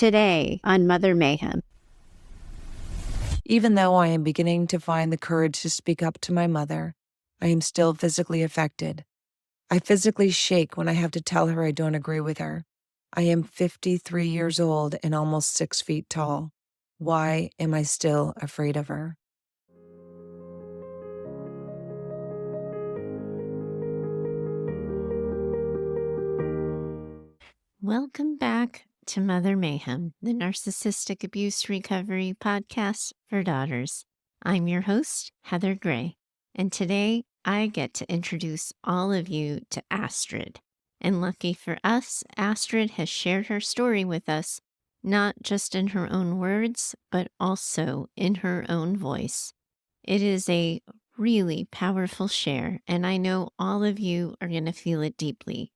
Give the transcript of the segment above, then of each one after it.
Today on Mother Mayhem. Even though I am beginning to find the courage to speak up to my mother, I am still physically affected. I physically shake when I have to tell her I don't agree with her. I am 53 years old and almost 6 feet tall. Why am I still afraid of her? Welcome back to Mother Mayhem, the Narcissistic Abuse Recovery Podcast for Daughters. I'm your host, Heather Gray, and today I get to introduce all of you to Astrid. And lucky for us, Astrid has shared her story with us, not just in her own words, but also in her own voice. It is a really powerful share, and I know all of you are going to feel it deeply.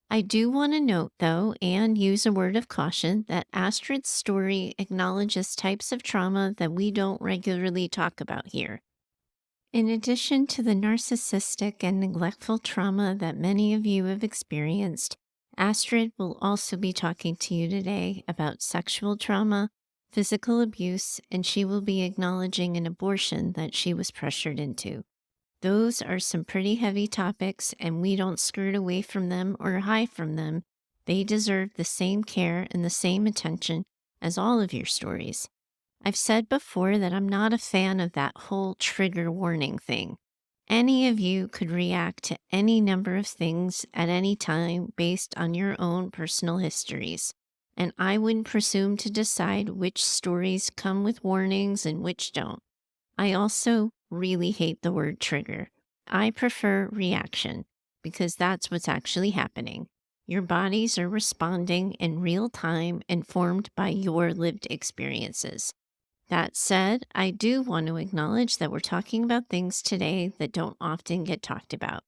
I do want to note, though, and use a word of caution, that Astrid's story acknowledges types of trauma that we don't regularly talk about here. In addition to the narcissistic and neglectful trauma that many of you have experienced, Astrid will also be talking to you today about sexual trauma, physical abuse, and she will be acknowledging an abortion that she was pressured into. Those are some pretty heavy topics, and we don't skirt away from them or hide from them. They deserve the same care and the same attention as all of your stories. I've said before that I'm not a fan of that whole trigger warning thing. Any of you could react to any number of things at any time based on your own personal histories, and I wouldn't presume to decide which stories come with warnings and which don't. I also really hate the word trigger. I prefer reaction because that's what's actually happening. Your bodies are responding in real time, informed by your lived experiences. That said, I do want to acknowledge that we're talking about things today that don't often get talked about.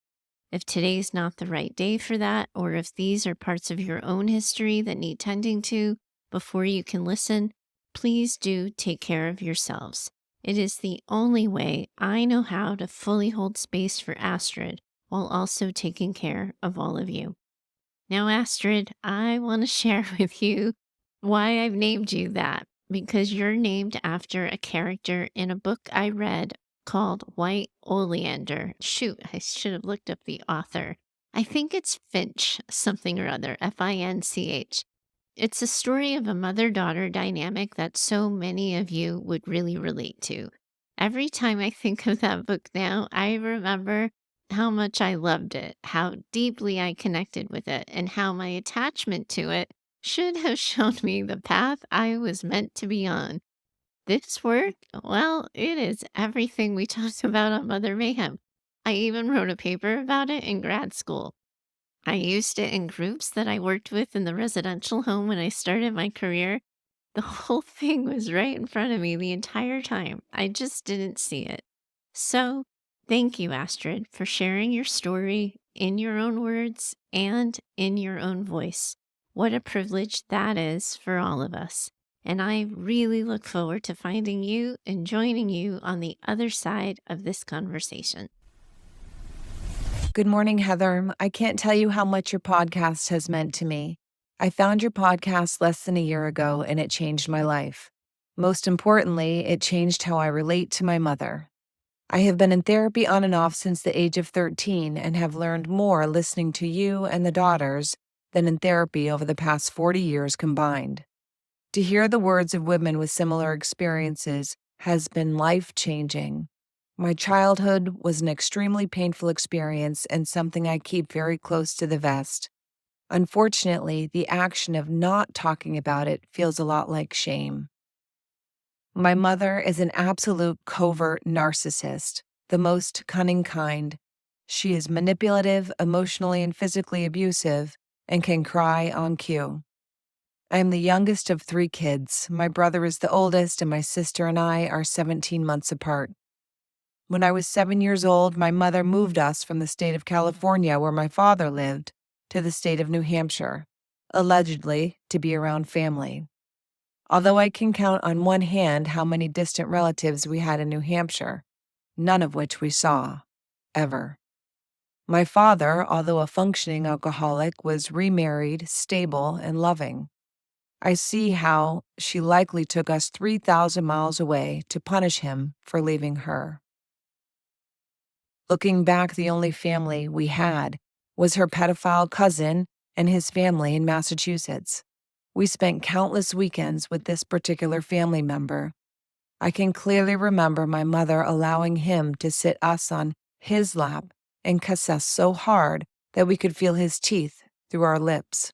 If today's not the right day for that, or if these are parts of your own history that need tending to before you can listen, please do take care of yourselves. It is the only way I know how to fully hold space for Astrid while also taking care of all of you. Now, Astrid, I want to share with you why I've named you that, because you're named after a character in a book I read called White Oleander. Shoot, I should have looked up the author. I think it's Finch, something or other, Finch. It's a story of a mother-daughter dynamic that so many of you would really relate to. Every time I think of that book now, I remember how much I loved it, how deeply I connected with it, and how my attachment to it should have shown me the path I was meant to be on. This work, well, it is everything we talked about on Mother Mayhem. I even wrote a paper about it in grad school. I used it in groups that I worked with in the residential home when I started my career. The whole thing was right in front of me the entire time. I just didn't see it. So, thank you, Astrid, for sharing your story in your own words and in your own voice. What a privilege that is for all of us. And I really look forward to finding you and joining you on the other side of this conversation. Good morning, Heather. I can't tell you how much your podcast has meant to me. I found your podcast less than a year ago, and it changed my life. Most importantly, it changed how I relate to my mother. I have been in therapy on and off since the age of 13 and have learned more listening to you and the daughters than in therapy over the past 40 years combined. To hear the words of women with similar experiences has been life-changing. My childhood was an extremely painful experience and something I keep very close to the vest. Unfortunately, the action of not talking about it feels a lot like shame. My mother is an absolute covert narcissist, the most cunning kind. She is manipulative, emotionally and physically abusive, and can cry on cue. I am the youngest of 3 kids. My brother is the oldest, and my sister and I are 17 months apart. When I was 7 years old, my mother moved us from the state of California, where my father lived, to the state of New Hampshire, allegedly to be around family. Although I can count on one hand how many distant relatives we had in New Hampshire, none of which we saw, ever. My father, although a functioning alcoholic, was remarried, stable, and loving. I see how she likely took us 3,000 miles away to punish him for leaving her. Looking back, the only family we had was her pedophile cousin and his family in Massachusetts. We spent countless weekends with this particular family member. I can clearly remember my mother allowing him to sit us on his lap and kiss us so hard that we could feel his teeth through our lips.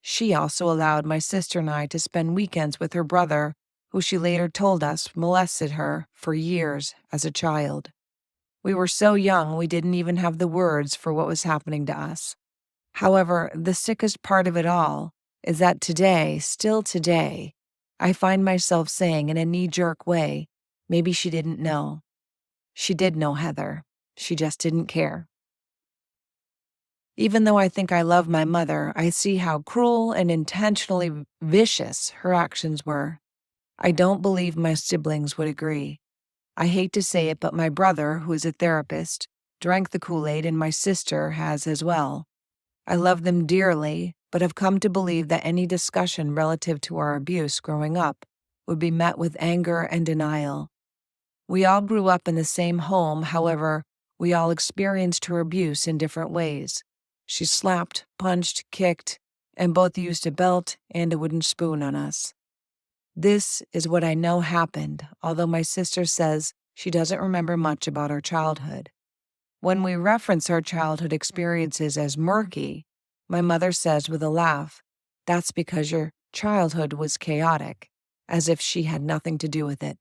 She also allowed my sister and I to spend weekends with her brother, who she later told us molested her for years as a child. We were so young we didn't even have the words for what was happening to us. However, the sickest part of it all is that today, still today, I find myself saying in a knee-jerk way, maybe she didn't know. She did know, Heather. She just didn't care. Even though I think I love my mother, I see how cruel and intentionally vicious her actions were. I don't believe my siblings would agree. I hate to say it, but my brother, who is a therapist, drank the Kool-Aid, and my sister has as well. I love them dearly, but have come to believe that any discussion relative to our abuse growing up would be met with anger and denial. We all grew up in the same home, however, we all experienced her abuse in different ways. She slapped, punched, kicked, and both used a belt and a wooden spoon on us. This is what I know happened, although my sister says she doesn't remember much about our childhood. When we reference our childhood experiences as murky, my mother says with a laugh, "That's because your childhood was chaotic," as if she had nothing to do with it.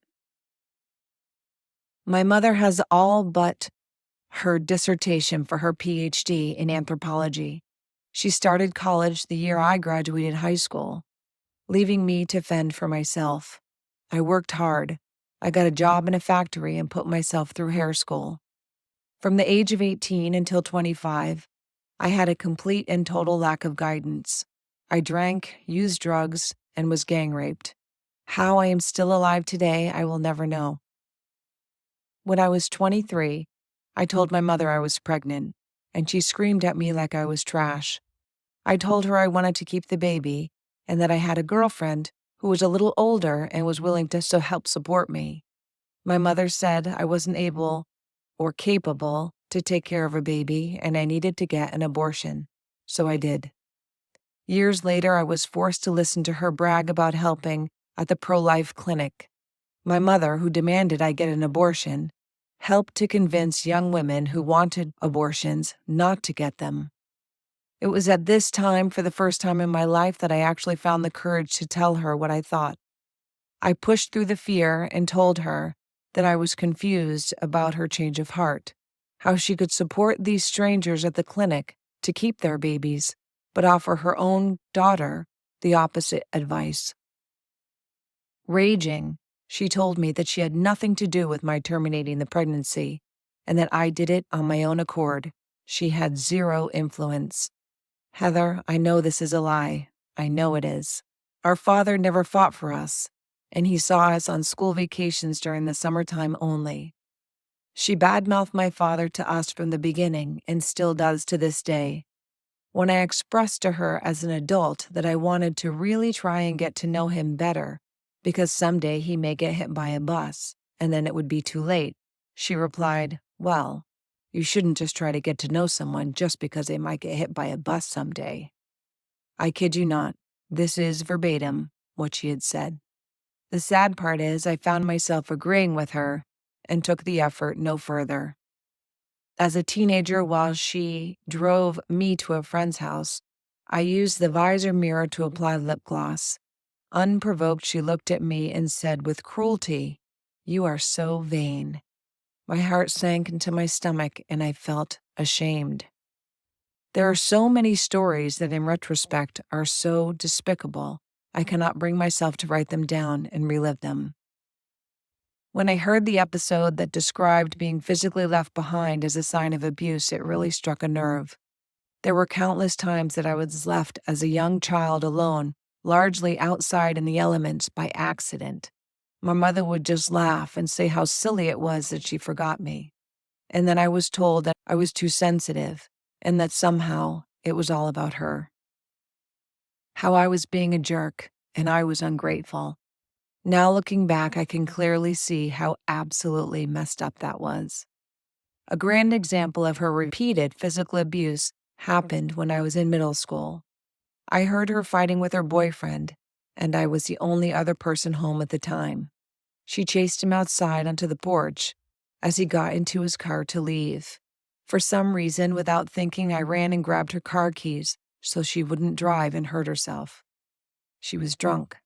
My mother has all but her dissertation for her PhD in anthropology. She started college the year I graduated high school, leaving me to fend for myself. I worked hard. I got a job in a factory and put myself through hair school. From the age of 18 until 25, I had a complete and total lack of guidance. I drank, used drugs, and was gang raped. How I am still alive today, I will never know. When I was 23, I told my mother I was pregnant, and she screamed at me like I was trash. I told her I wanted to keep the baby and that I had a girlfriend who was a little older and was willing to help support me. My mother said I wasn't able or capable to take care of a baby and I needed to get an abortion, so I did. Years later, I was forced to listen to her brag about helping at the pro-life clinic. My mother, who demanded I get an abortion, helped to convince young women who wanted abortions not to get them. It was at this time, for the first time in my life, that I actually found the courage to tell her what I thought. I pushed through the fear and told her that I was confused about her change of heart, how she could support these strangers at the clinic to keep their babies, but offer her own daughter the opposite advice. Raging, she told me that she had nothing to do with my terminating the pregnancy and that I did it on my own accord. She had zero influence. Heather, I know this is a lie. I know it is. Our father never fought for us, and he saw us on school vacations during the summertime only. She badmouthed my father to us from the beginning and still does to this day. When I expressed to her as an adult that I wanted to really try and get to know him better, because someday he may get hit by a bus, and then it would be too late, she replied, "Well, you shouldn't just try to get to know someone just because they might get hit by a bus someday." I kid you not, this is verbatim what she had said. The sad part is I found myself agreeing with her and took the effort no further. As a teenager, while she drove me to a friend's house, I used the visor mirror to apply lip gloss. Unprovoked, she looked at me and said with cruelty, "You are so vain." My heart sank into my stomach and I felt ashamed. There are so many stories that in retrospect are so despicable, I cannot bring myself to write them down and relive them. When I heard the episode that described being physically left behind as a sign of abuse, it really struck a nerve. There were countless times that I was left as a young child alone, largely outside in the elements by accident. My mother would just laugh and say how silly it was that she forgot me. And then I was told that I was too sensitive and that somehow it was all about her. How I was being a jerk, and I was ungrateful. Now looking back, I can clearly see how absolutely messed up that was. A grand example of her repeated physical abuse happened when I was in middle school. I heard her fighting with her boyfriend, and I was the only other person home at the time. She chased him outside onto the porch as he got into his car to leave. For some reason, without thinking, I ran and grabbed her car keys so she wouldn't drive and hurt herself. She was drunk.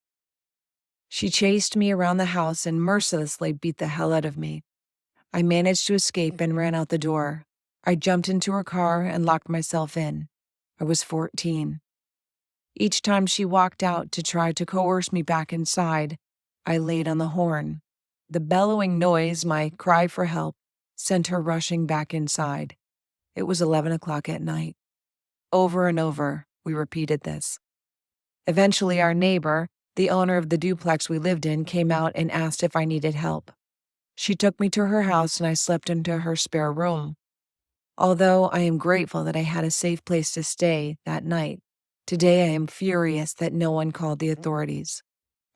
She chased me around the house and mercilessly beat the hell out of me. I managed to escape and ran out the door. I jumped into her car and locked myself in. I was 14. Each time she walked out to try to coerce me back inside, I laid on the horn. The bellowing noise, my cry for help, sent her rushing back inside. It was 11 o'clock at night. Over and over, we repeated this. Eventually, our neighbor, the owner of the duplex we lived in, came out and asked if I needed help. She took me to her house and I slept into her spare room. Although I am grateful that I had a safe place to stay that night, today I am furious that no one called the authorities.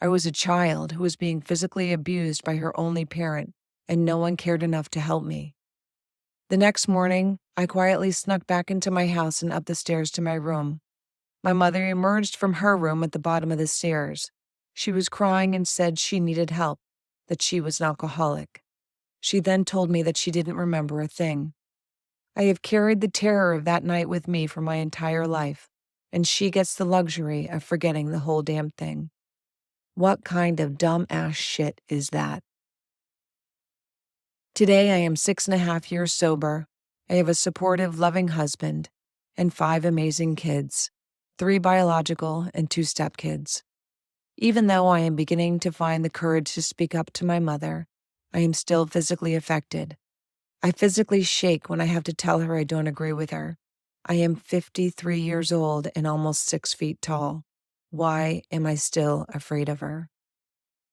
I was a child who was being physically abused by her only parent, and no one cared enough to help me. The next morning, I quietly snuck back into my house and up the stairs to my room. My mother emerged from her room at the bottom of the stairs. She was crying and said she needed help, that she was an alcoholic. She then told me that she didn't remember a thing. I have carried the terror of that night with me for my entire life, and she gets the luxury of forgetting the whole damn thing. What kind of dumb-ass shit is that? Today I am 6.5 years sober. I have a supportive, loving husband and 5 amazing kids, 3 biological and 2 stepkids. Even though I am beginning to find the courage to speak up to my mother, I am still physically affected. I physically shake when I have to tell her I don't agree with her. I am 53 years old and almost 6 feet tall. Why am I still afraid of her?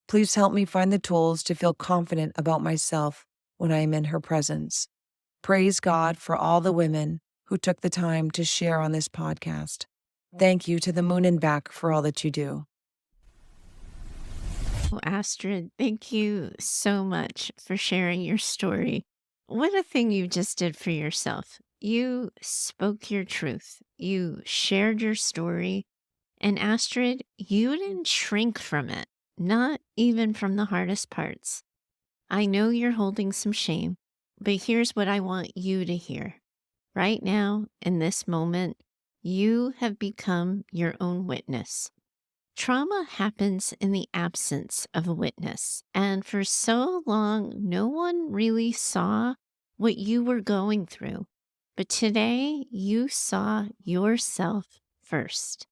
Please help me find the tools to feel confident about myself when I am in her presence. Praise God for all the women who took the time to share on this podcast. Thank you to the moon and back for all that you do. Oh, Astrid, thank you so much for sharing your story. What a thing you just did for yourself. You spoke your truth. You shared your story. And Astrid, you didn't shrink from it, not even from the hardest parts. I know you're holding some shame, but here's what I want you to hear. Right now, in this moment, you have become your own witness. Trauma happens in the absence of a witness, and for so long, no one really saw what you were going through. But today, you saw yourself first.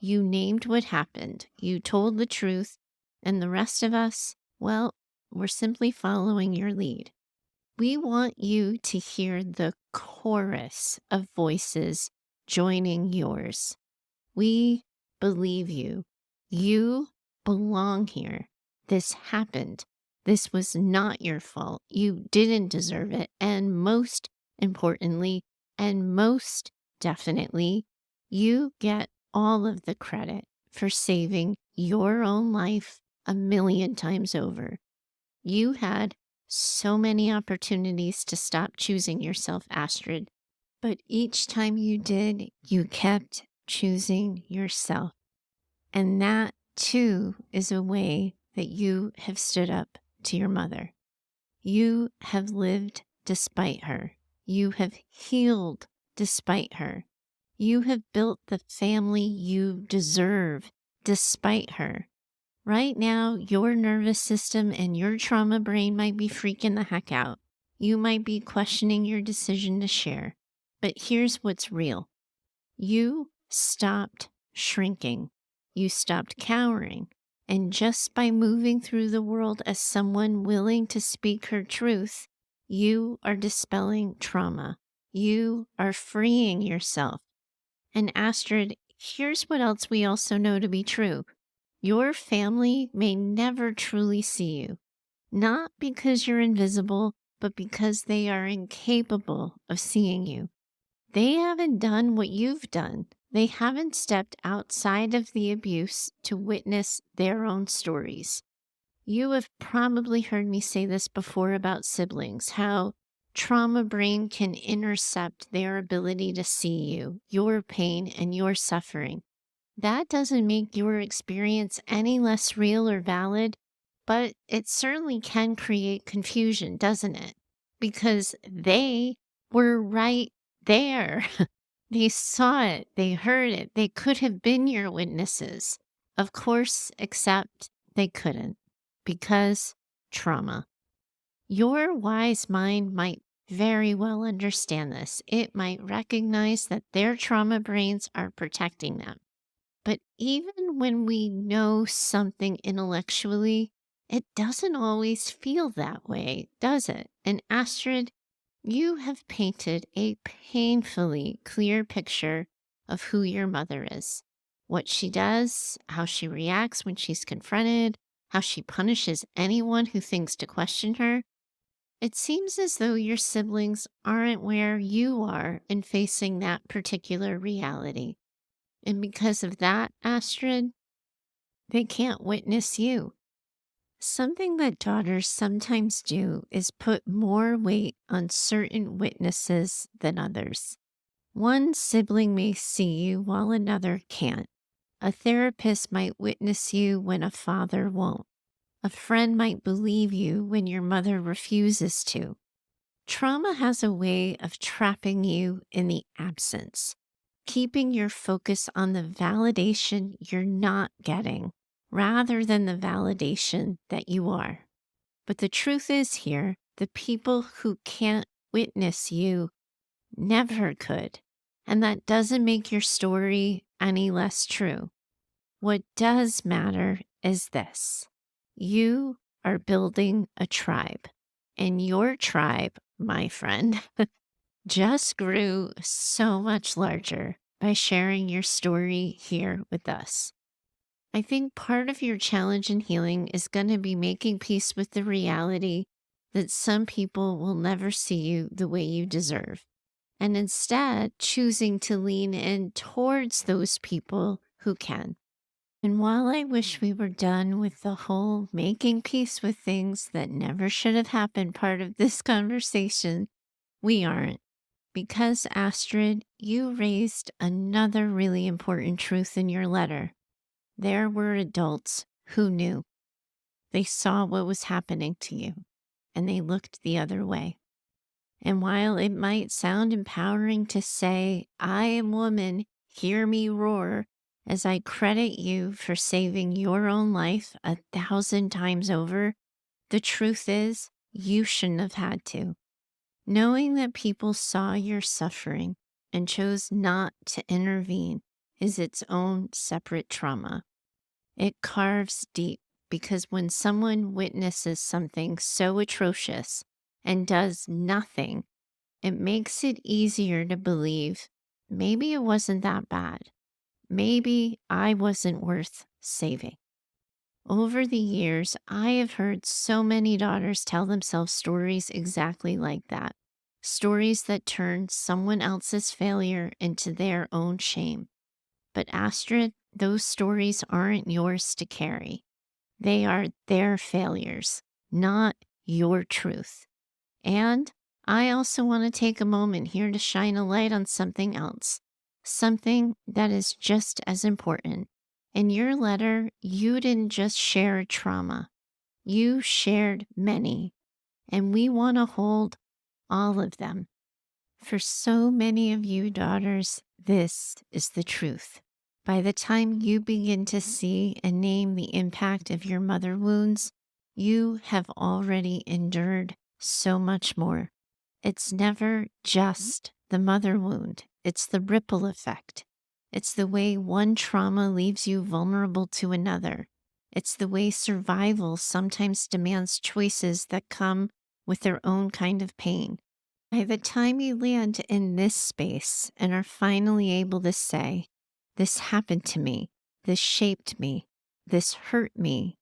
You named what happened, you told the truth, and the rest of us, well, we're simply following your lead. We want you to hear the chorus of voices joining yours. We believe you. You belong here. This happened. This was not your fault. You didn't deserve it. And most importantly, and most definitely, you get all of the credit for saving your own life 1,000,000 times over. You had so many opportunities to stop choosing yourself, Astrid, but each time you did, you kept choosing yourself. And that, too, is a way that you have stood up to your mother. You have lived despite her. You have healed despite her. You have built the family you deserve despite her. Right now, your nervous system and your trauma brain might be freaking the heck out. You might be questioning your decision to share. But here's what's real. You stopped shrinking. You stopped cowering. And just by moving through the world as someone willing to speak her truth, you are dispelling trauma. You are freeing yourself. And Astrid, here's what else we also know to be true. Your family may never truly see you, not because you're invisible, but because they are incapable of seeing you. They haven't done what you've done. They haven't stepped outside of the abuse to witness their own stories. You have probably heard me say this before about siblings, how trauma brain can intercept their ability to see you, your pain, and your suffering. That doesn't make your experience any less real or valid, but it certainly can create confusion, doesn't it? Because they were right there. They saw it, they heard it, they could have been your witnesses. Of course, except they couldn't because trauma. Your wise mind might very well understand this. It might recognize that their trauma brains are protecting them. But even when we know something intellectually, it doesn't always feel that way, does it? And Astrid, you have painted a painfully clear picture of who your mother is, what she does, how she reacts when she's confronted, how she punishes anyone who thinks to question her. It seems as though your siblings aren't where you are in facing that particular reality. And because of that, Astrid, they can't witness you. Something that daughters sometimes do is put more weight on certain witnesses than others. One sibling may see you while another can't. A therapist might witness you when a father won't. A friend might believe you when your mother refuses to. Trauma has a way of trapping you in the absence, keeping your focus on the validation you're not getting rather than the validation that you are. But the truth is here, the people who can't witness you never could. And that doesn't make your story any less true. What does matter is this: you are building a tribe, and your tribe, my friend, just grew so much larger by sharing your story here with us. I think part of your challenge in healing is going to be making peace with the reality that some people will never see you the way you deserve, and instead choosing to lean in towards those people who can. And while I wish we were done with the whole making peace with things that never should have happened part of this conversation, we aren't. Because, Astrid, you raised another really important truth in your letter. There were adults who knew. They saw what was happening to you, and they looked the other way. And while it might sound empowering to say, I am woman, hear me roar, as I credit you for saving your own life 1,000 times over, the truth is, you shouldn't have had to. Knowing that people saw your suffering and chose not to intervene is its own separate trauma. It carves deep because when someone witnesses something so atrocious and does nothing, it makes it easier to believe maybe it wasn't that bad. Maybe I wasn't worth saving. Over the years, I have heard so many daughters tell themselves stories exactly like that. Stories that turn someone else's failure into their own shame. But Astrid, those stories aren't yours to carry. They are their failures, not your truth. And I also want to take a moment here to shine a light on something else, something that is just as important. In your letter, you didn't just share a trauma, you shared many, and we want to hold all of them. For so many of you daughters, this is the truth. By the time you begin to see and name the impact of your mother wounds, you have already endured so much more. It's never just the mother wound, it's the ripple effect. It's the way one trauma leaves you vulnerable to another. It's the way survival sometimes demands choices that come with their own kind of pain. By the time you land in this space and are finally able to say, this happened to me, this shaped me, this hurt me,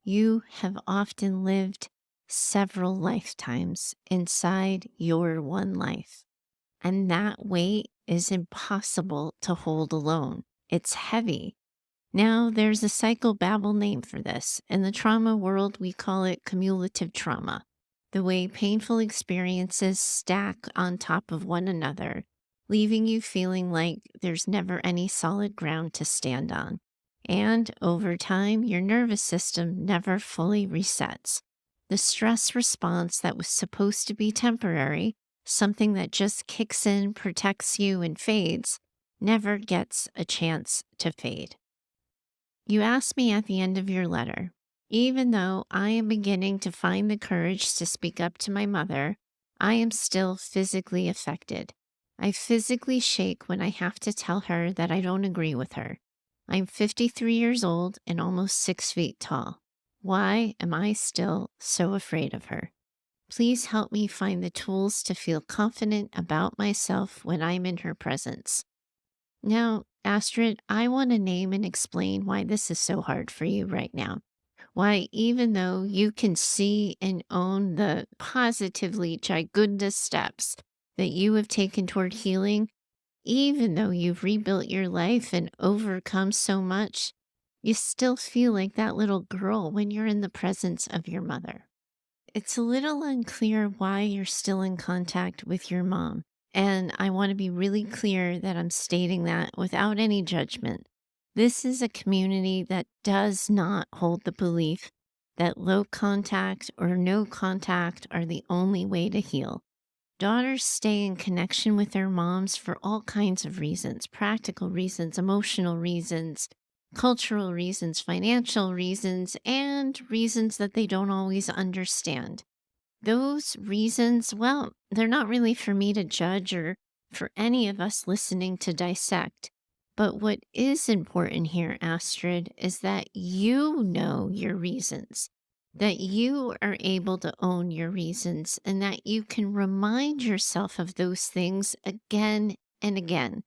you have often lived several lifetimes inside your one life. And that weight is impossible to hold alone. It's heavy. Now, there's a psychobabble name for this. In the trauma world, we call it cumulative trauma, the way painful experiences stack on top of one another, leaving you feeling like there's never any solid ground to stand on. And over time, your nervous system never fully resets. The stress response that was supposed to be temporary, something that just kicks in, protects you, and fades, never gets a chance to fade. You asked me at the end of your letter, even though I am beginning to find the courage to speak up to my mother, I am still physically affected. I physically shake when I have to tell her that I don't agree with her. I'm 53 years old and almost 6 feet tall. Why am I still so afraid of her? Please help me find the tools to feel confident about myself when I'm in her presence. Now, Astrid, I want to name and explain why this is so hard for you right now. Why, even though you can see and own the positively gigunda steps that you have taken toward healing, even though you've rebuilt your life and overcome so much, you still feel like that little girl when you're in the presence of your mother. It's a little unclear why you're still in contact with your mom. And I want to be really clear that I'm stating that without any judgment. This is a community that does not hold the belief that low contact or no contact are the only way to heal. Daughters stay in connection with their moms for all kinds of reasons: practical reasons, emotional reasons, cultural reasons, financial reasons, and reasons that they don't always understand. Those reasons, well, they're not really for me to judge or for any of us listening to dissect. But what is important here, Astrid, is that you know your reasons, that you are able to own your reasons, and that you can remind yourself of those things again and again.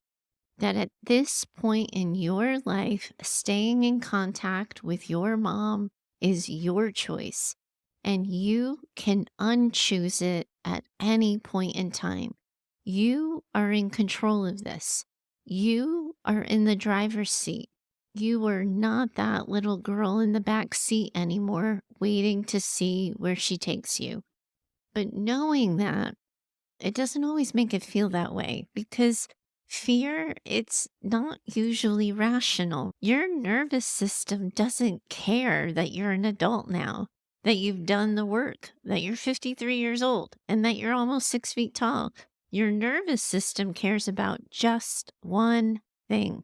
That at this point in your life, staying in contact with your mom is your choice, and you can unchoose it at any point in time. You are in control of this. You are in the driver's seat. You are not that little girl in the back seat anymore, waiting to see where she takes you. But knowing that, it doesn't always make it feel that way because fear, it's not usually rational. Your nervous system doesn't care that you're an adult now, that you've done the work, that you're 53 years old, and that you're almost 6 feet tall. Your nervous system cares about just one thing: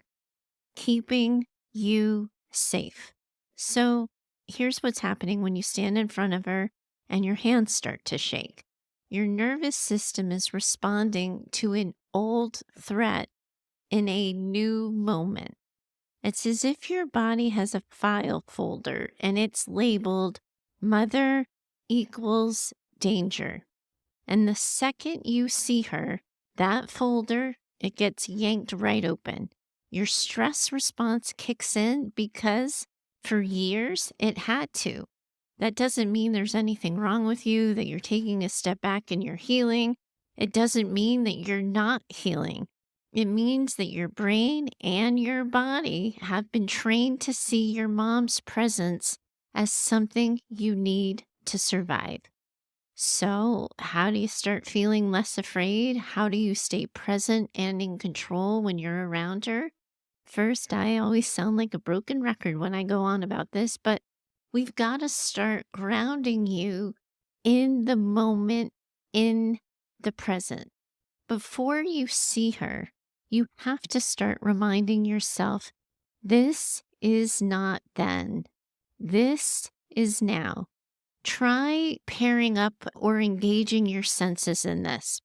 keeping you safe. So here's what's happening when you stand in front of her and your hands start to shake. Your nervous system is responding to an old threat in a new moment. It's as if your body has a file folder and it's labeled mother equals danger. And the second you see her, that folder, it gets yanked right open. Your stress response kicks in because for years it had to. That doesn't mean there's anything wrong with you, that you're taking a step back and you're healing. It doesn't mean that you're not healing. It means that your brain and your body have been trained to see your mom's presence as something you need to survive. So, how do you start feeling less afraid? How do you stay present and in control when you're around her? First, I always sound like a broken record when I go on about this, but we've got to start grounding you in the moment, in the present. Before you see her, you have to start reminding yourself this is not then, this is now. Try pairing up or engaging your senses in this.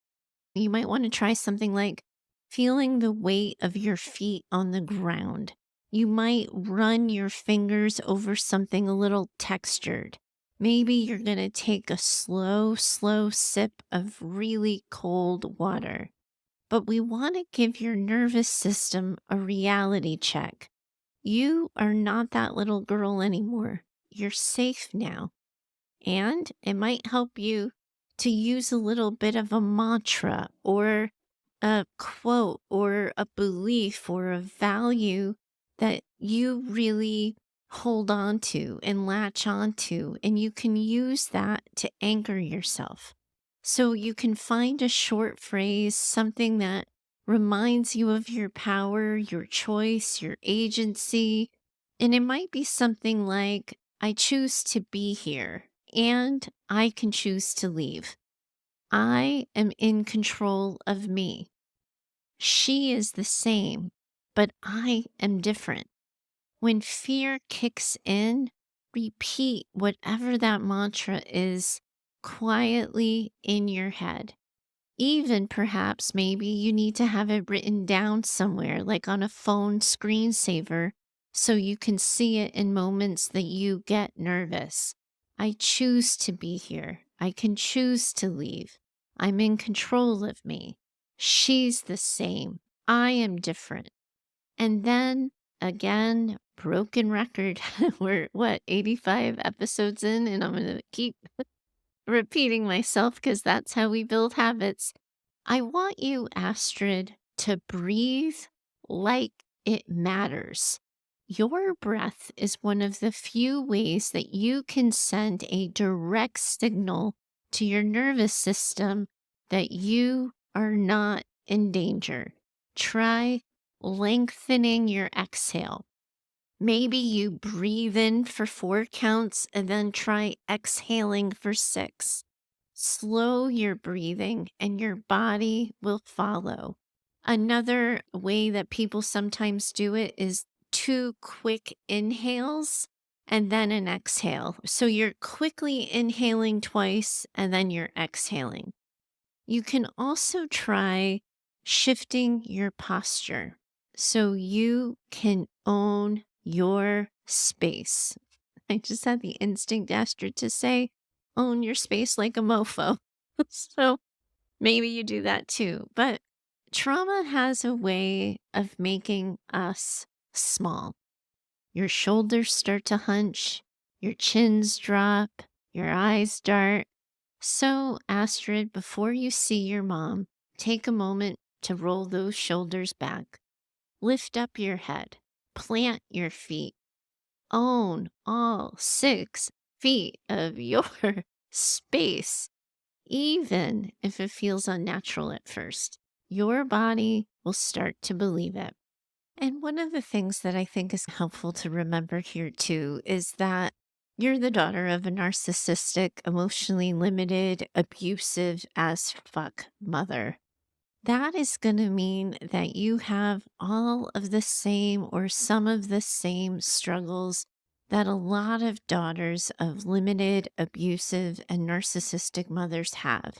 You might want to try something like feeling the weight of your feet on the ground. You might run your fingers over something a little textured. Maybe you're going to take a slow sip of really cold water. But we want to give your nervous system a reality check. You are not that little girl anymore. You're safe now. And it might help you to use a little bit of a mantra or a quote or a belief or a value that you really hold on to and latch on to, and you can use that to anchor yourself. So you can find a short phrase, something that reminds you of your power, your choice, your agency. And it might be something like, I choose to be here and I can choose to leave. I am in control of me. She is the same, but I am different. When fear kicks in, repeat whatever that mantra is quietly in your head. Even perhaps maybe you need to have it written down somewhere, like on a phone screensaver, so you can see it in moments that you get nervous. I choose to be here. I can choose to leave. I'm in control of me. She's the same. I am different. And then again, broken record. We're what, 85 episodes in, and I'm going to keep repeating myself because that's how we build habits. I want you, Astrid, to breathe like it matters. Your breath is one of the few ways that you can send a direct signal to your nervous system that you are not in danger. Try lengthening your exhale. Maybe you breathe in for 4 counts and then try exhaling for 6. Slow your breathing and your body will follow. Another way that people sometimes do it is 2 quick inhales and then an exhale. So you're quickly inhaling twice and then you're exhaling. You can also try shifting your posture so you can own your space. I just had the instinct, Astrid, to say, own your space like a mofo. So maybe you do that too. But trauma has a way of making us small. Your shoulders start to hunch, your chins drop, your eyes dart. So, Astrid, before you see your mom, take a moment to roll those shoulders back. Lift up your head. Plant your feet. Own all 6 feet of your space, even if it feels unnatural at first. Your body will start to believe it. And one of the things that I think is helpful to remember here too is that you're the daughter of a narcissistic, emotionally limited, abusive as fuck mother. That is going to mean that you have all of the same or some of the same struggles that a lot of daughters of limited, abusive, and narcissistic mothers have.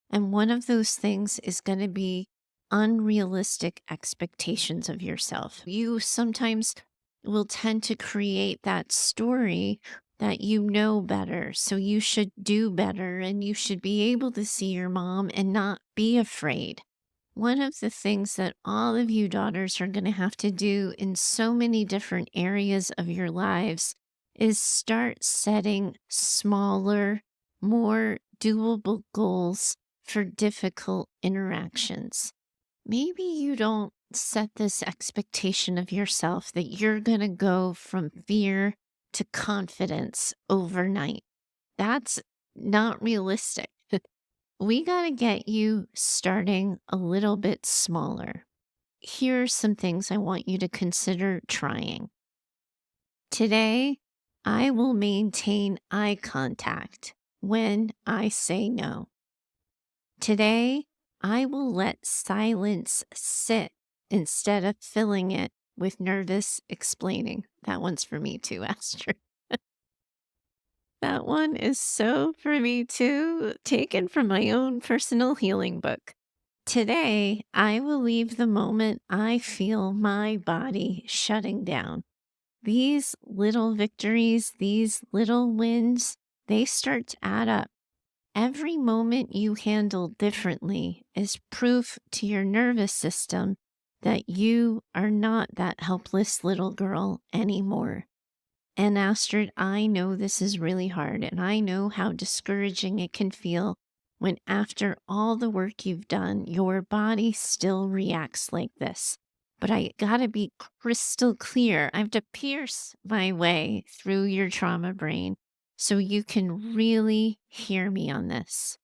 And one of those things is going to be unrealistic expectations of yourself. You sometimes will tend to create that story that you know better. So you should do better and you should be able to see your mom and not be afraid. One of the things that all of you daughters are going to have to do in so many different areas of your lives is start setting smaller, more doable goals for difficult interactions. Maybe you don't set this expectation of yourself that you're going to go from fear to confidence overnight. That's not realistic. We got to get you starting a little bit smaller. Here are some things I want you to consider trying. Today, I will maintain eye contact when I say no. Today, I will let silence sit instead of filling it with nervous explaining. That one's for me too, Astrid. That one is so for me too, taken from my own personal healing book. Today, I will leave the moment I feel my body shutting down. These little victories, these little wins, they start to add up. Every moment you handle differently is proof to your nervous system that you are not that helpless little girl anymore. And Astrid, I know this is really hard and I know how discouraging it can feel. when after all the work you've done, your body still reacts like this. But I gotta be crystal clear. I have to pierce my way through your trauma brain so you can really hear me on this.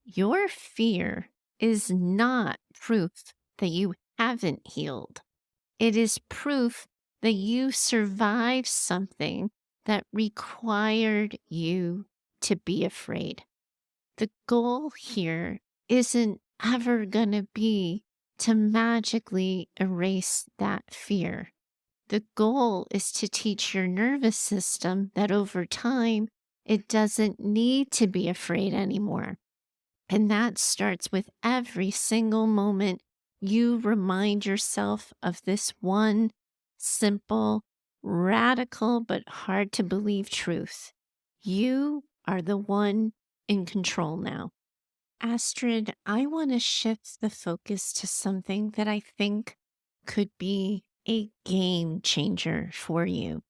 Your fear is not proof that you haven't healed. It is proof that you survived something that required you to be afraid. The goal here isn't ever going to be to magically erase that fear. The goal is to teach your nervous system that over time, it doesn't need to be afraid anymore. And that starts with every single moment you remind yourself of this one simple, radical, but hard to believe truth. You are the one in control now. Astrid, I want to shift the focus to something that I think could be a game changer for you.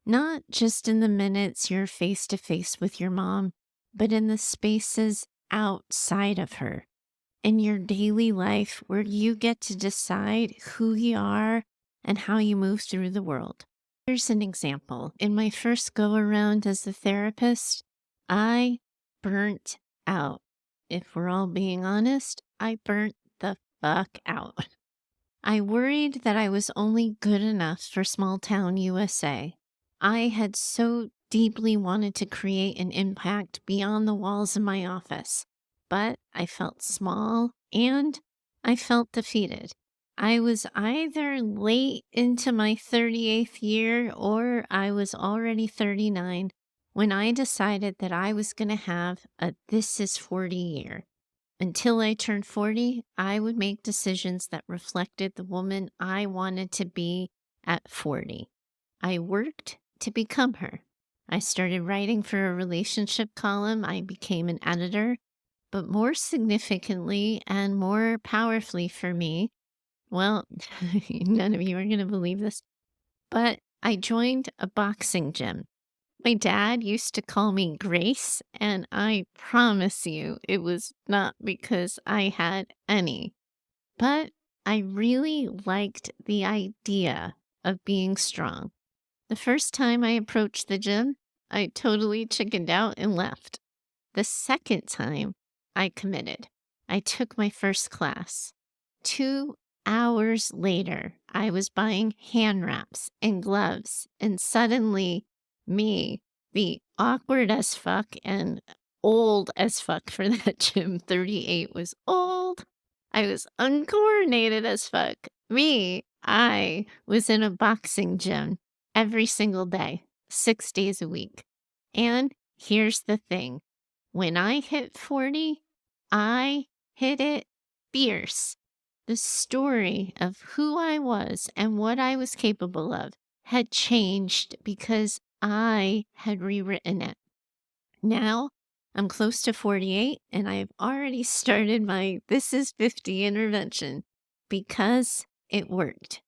Not just in the minutes you're face to face with your mom, but in the spaces outside of her, in your daily life where you get to decide who you are and how you move through the world. Here's an example. In my first go around as a therapist, I burnt out. If we're all being honest, I burnt the fuck out. I worried that I was only good enough for small town USA. I had so deeply wanted to create an impact beyond the walls of my office, but I felt small and I felt defeated. I was either late into my 38th year or I was already 39 when I decided that I was going to have a This is 40 year. Until I turned 40, I would make decisions that reflected the woman I wanted to be at 40. I worked to become her. I started writing for a relationship column. I became an editor. But more significantly and more powerfully for me, well, none of you are going to believe this, but I joined a boxing gym. My dad used to call me Grace, and I promise you it was not because I had any, but I really liked the idea of being strong. The first time I approached the gym, I totally chickened out and left. The second time, I committed. I took my first class. 2 hours later, I was buying hand wraps and gloves, and suddenly, me, the awkward as fuck and old as fuck for that gym, 38 was old. I was uncoordinated as fuck. I was in a boxing gym every single day, 6 days a week. And here's the thing. When I hit 40, I hit it fierce. The story of who I was and what I was capable of had changed because I had rewritten it. Now I'm close to 48 and I've already started my This is 50 intervention because it worked.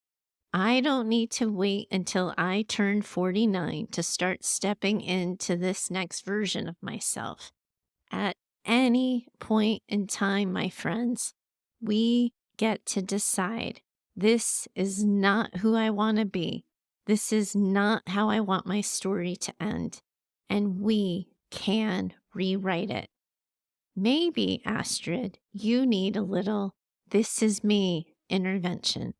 I don't need to wait until I turn 49 to start stepping into this next version of myself. At any point in time, my friends, we get to decide this is not who I want to be. This is not how I want my story to end. And we can rewrite it. Maybe, Astrid, you need a little "this is me" intervention.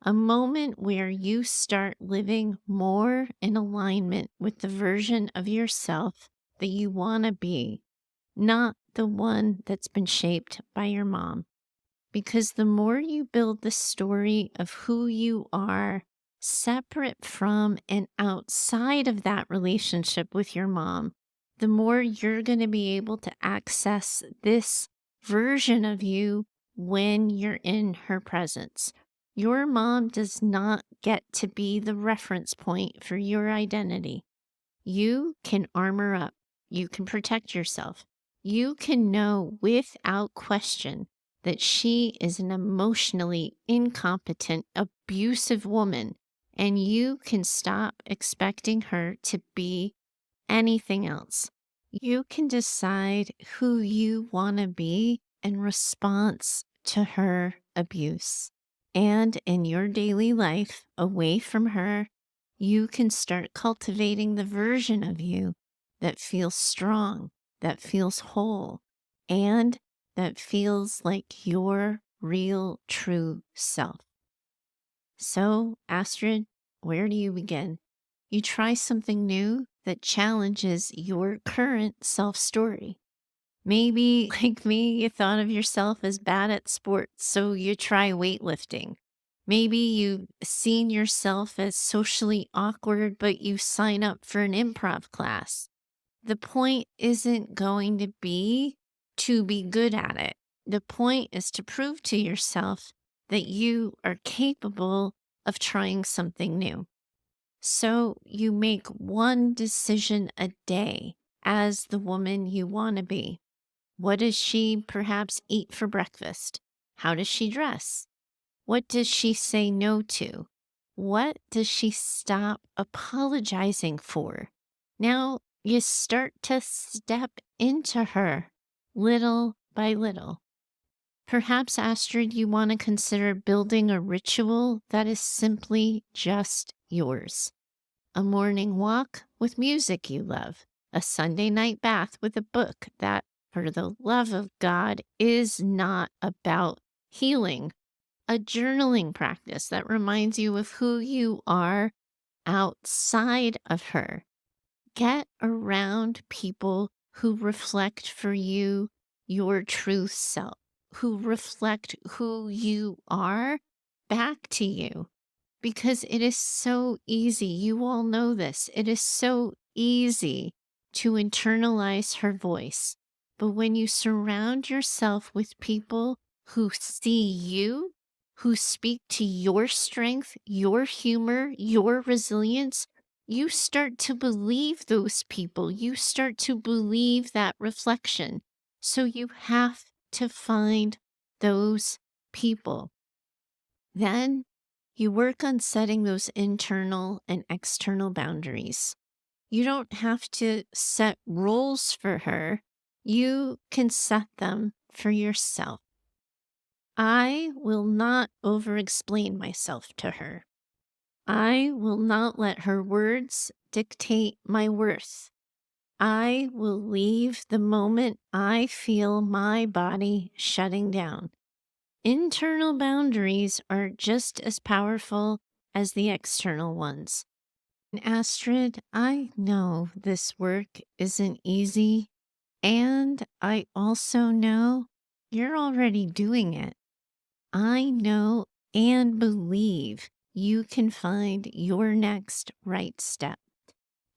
A moment where you start living more in alignment with the version of yourself that you want to be, not the one that's been shaped by your mom. Because the more you build the story of who you are, separate from and outside of that relationship with your mom, the more you're going to be able to access this version of you when you're in her presence. Your mom does not get to be the reference point for your identity. You can armor up. You can protect yourself. You can know without question that she is an emotionally incompetent, abusive woman, and you can stop expecting her to be anything else. You can decide who you want to be in response to her abuse. And in your daily life, away from her, you can start cultivating the version of you that feels strong, that feels whole, and that feels like your real, true self. So, Astrid, where do you begin? You try something new that challenges your current self story. Maybe, like me, you thought of yourself as bad at sports, so you try weightlifting. Maybe you've seen yourself as socially awkward, but you sign up for an improv class. The point isn't going to be good at it. The point is to prove to yourself that you are capable of trying something new. So you make one decision a day as the woman you want to be. What does she perhaps eat for breakfast? How does she dress? What does she say no to? What does she stop apologizing for? Now you start to step into her little by little. Perhaps, Astrid, you want to consider building a ritual that is simply just yours. A morning walk with music you love, a Sunday night bath with a book that, for the love of God, is not about healing, a journaling practice that reminds you of who you are outside of her. Get around people who reflect for you your true self, who reflect who you are back to you. Because it is so easy. You all know this. It is so easy to internalize her voice. But when you surround yourself with people who see you, who speak to your strength, your humor, your resilience, you start to believe those people. You start to believe that reflection. So you have to find those people. Then you work on setting those internal and external boundaries. You don't have to set rules for her. You can set them for yourself. I will not over explain myself to her. I will not let her words dictate my worth. I will leave the moment I feel my body shutting down. Internal boundaries are just as powerful as the external ones. And Astrid, I know this work isn't easy, and I also know you're already doing it. I know and believe you can find your next right step.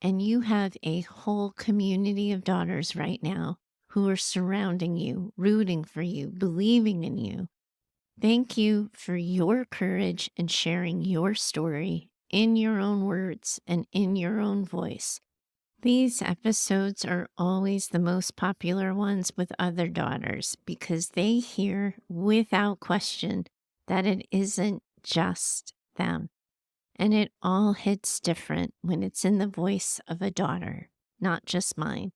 And you have a whole community of daughters right now who are surrounding you, rooting for you, believing in you. Thank you for your courage and sharing your story in your own words and in your own voice. These episodes are always the most popular ones with other daughters because they hear without question that it isn't just them. And it all hits different when it's in the voice of a daughter, not just mine.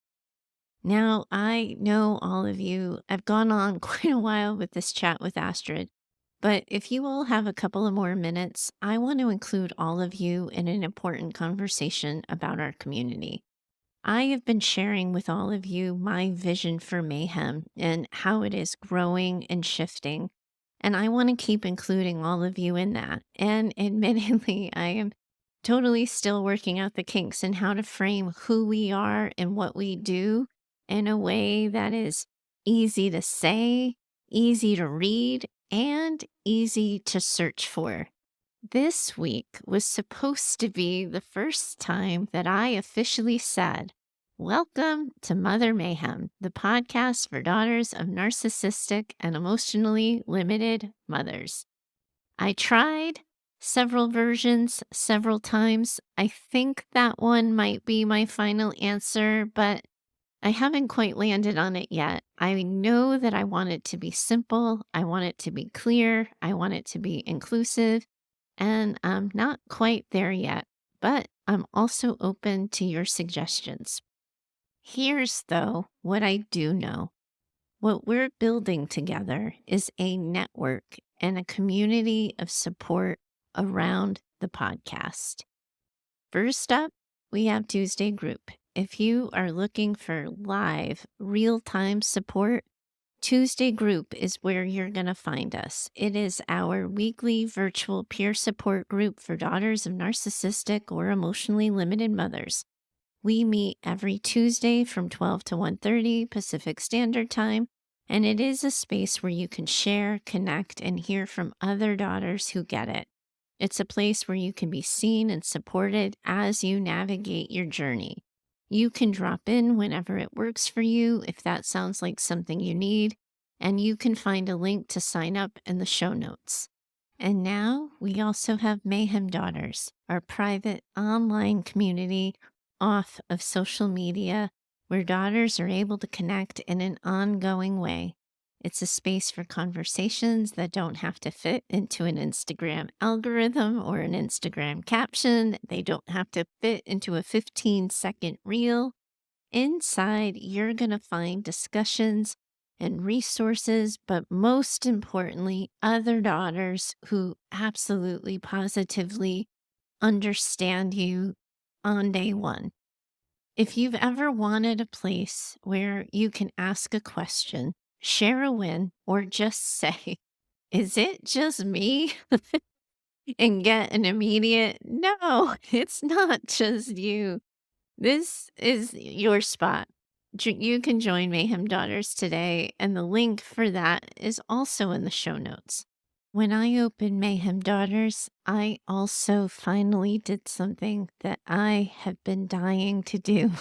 Now, I know all of you, I've gone on quite a while with this chat with Astrid, but if you all have a couple of more minutes, I want to include all of you in an important conversation about our community. I have been sharing with all of you my vision for Mayhem and how it is growing and shifting. And I want to keep including all of you in that. And admittedly, I am totally still working out the kinks and how to frame who we are and what we do in a way that is easy to say, easy to read, and easy to search for. This week was supposed to be the first time that I officially said, "Welcome to Mother Mayhem, the podcast for daughters of narcissistic and emotionally limited mothers." I tried several versions several times. I think that one might be my final answer, but I haven't quite landed on it yet. I know that I want it to be simple. I want it to be clear. I want it to be inclusive. And I'm not quite there yet, but I'm also open to your suggestions. Here's, though, what I do know. What we're building together is a network and a community of support around the podcast. First up, we have Tuesday Group. If you are looking for live, real time support, Tuesday Group is where you're going to find us. It is our weekly virtual peer support group for daughters of narcissistic or emotionally limited mothers. We meet every Tuesday from 12 to 1:30 Pacific Standard Time, and it is a space where you can share, connect, and hear from other daughters who get it. It's a place where you can be seen and supported as you navigate your journey. You can drop in whenever it works for you if that sounds like something you need, and you can find a link to sign up in the show notes. And now we also have Mayhem Daughters, our private online community off of social media where daughters are able to connect in an ongoing way. It's a space for conversations that don't have to fit into an Instagram algorithm or an Instagram caption. They don't have to fit into a 15-second reel. Inside, you're going to find discussions and resources, but most importantly, other daughters who absolutely positively understand you on day one. If you've ever wanted a place where you can ask a question, share a win, or just say, is it just me? And get an immediate, no, it's not just you. This is your spot. You can join Mayhem Daughters today, and the link for that is also in the show notes. When I opened Mayhem Daughters, I also finally did something that I have been dying to do.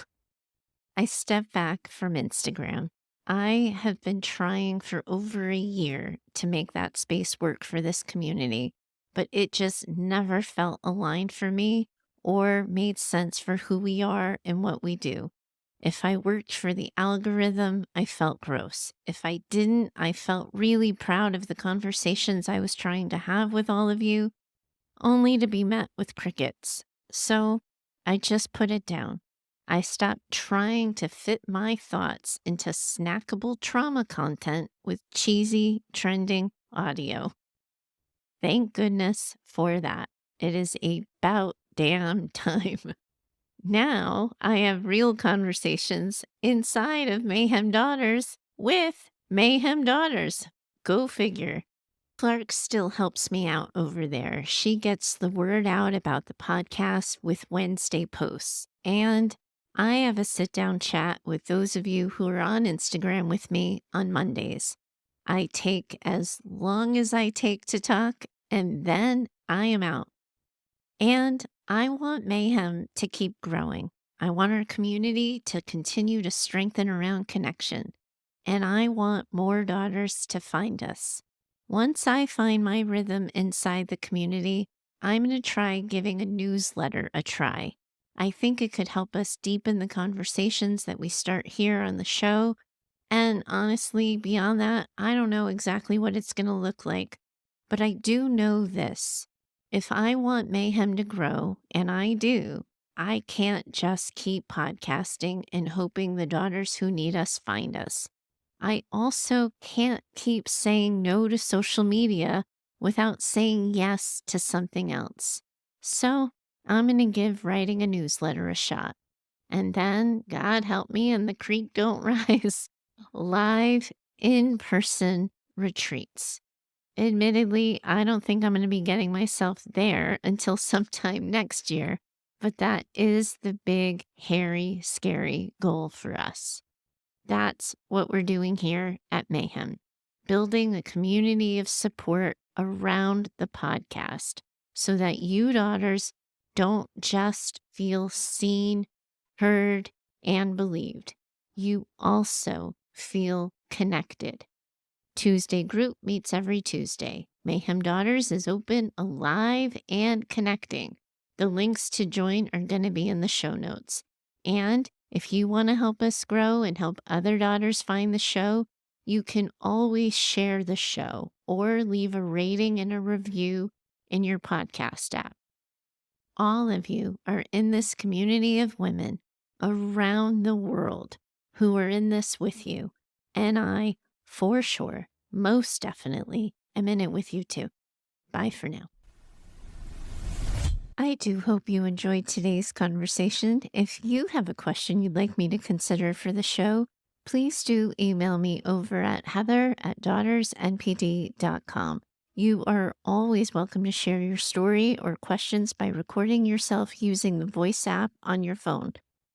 I stepped back from Instagram. I have been trying for over a year to make that space work for this community, but it just never felt aligned for me or made sense for who we are and what we do. If I worked for the algorithm, I felt gross. If I didn't, I felt really proud of the conversations I was trying to have with all of you, only to be met with crickets. So I just put it down. I stopped trying to fit my thoughts into snackable trauma content with cheesy, trending audio. Thank goodness for that. It is about damn time. Now I have real conversations inside of Mayhem Daughters with Mayhem Daughters. Go figure. Clark still helps me out over there. She gets the word out about the podcast with Wednesday posts. And I have a sit down chat with those of you who are on Instagram with me on Mondays. I take as long as I take to talk, and then I am out. And I want Mayhem to keep growing. I want our community to continue to strengthen around connection. And I want more daughters to find us. Once I find my rhythm inside the community, I'm going to try giving a newsletter a try. I think it could help us deepen the conversations that we start here on the show. And honestly, beyond that, I don't know exactly what it's going to look like. But I do know this. If I want Mayhem to grow, and I do, I can't just keep podcasting and hoping the daughters who need us find us. I also can't keep saying no to social media without saying yes to something else. So I'm going to give writing a newsletter a shot. And then, God help me and the creek don't rise, live in-person retreats. Admittedly, I don't think I'm going to be getting myself there until sometime next year, but that is the big, hairy, scary goal for us. That's what we're doing here at Mayhem, building a community of support around the podcast so that you daughters don't just feel seen, heard, and believed. You also feel connected. Tuesday Group meets every Tuesday. Mayhem Daughters is open, alive, and connecting. The links to join are going to be in the show notes. And if you want to help us grow and help other daughters find the show, you can always share the show or leave a rating and a review in your podcast app. All of you are in this community of women around the world who are in this with you. And I, for sure, most definitely, am in it with you too. Bye for now. I do hope you enjoyed today's conversation. If you have a question you'd like me to consider for the show, please do email me over at heather@daughtersnpd.com. You are always welcome to share your story or questions by recording yourself using the voice app on your phone.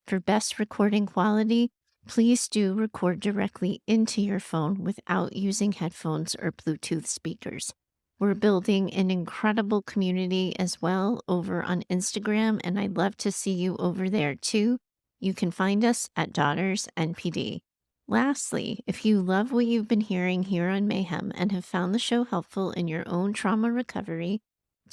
For best recording quality, please do record directly into your phone without using headphones or Bluetooth speakers. We're building an incredible community as well over on Instagram, and I'd love to see you over there too. You can find us at Daughters NPD. Lastly, if you love what you've been hearing here on Mayhem and have found the show helpful in your own trauma recovery,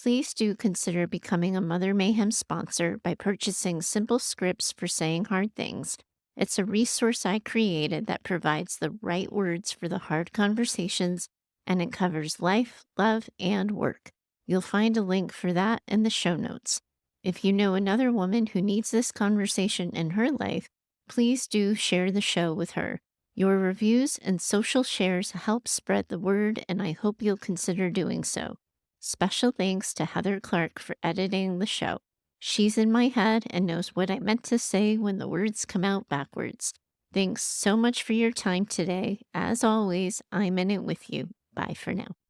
please do consider becoming a Mother Mayhem sponsor by purchasing simple scripts for saying hard things. It's a resource I created that provides the right words for the hard conversations, and it covers life, love, and work. You'll find a link for that in the show notes. If you know another woman who needs this conversation in her life, please do share the show with her. Your reviews and social shares help spread the word, and I hope you'll consider doing so. Special thanks to Heather Clark for editing the show. She's in my head and knows what I meant to say when the words come out backwards. Thanks so much for your time today. As always, I'm in it with you. Bye for now.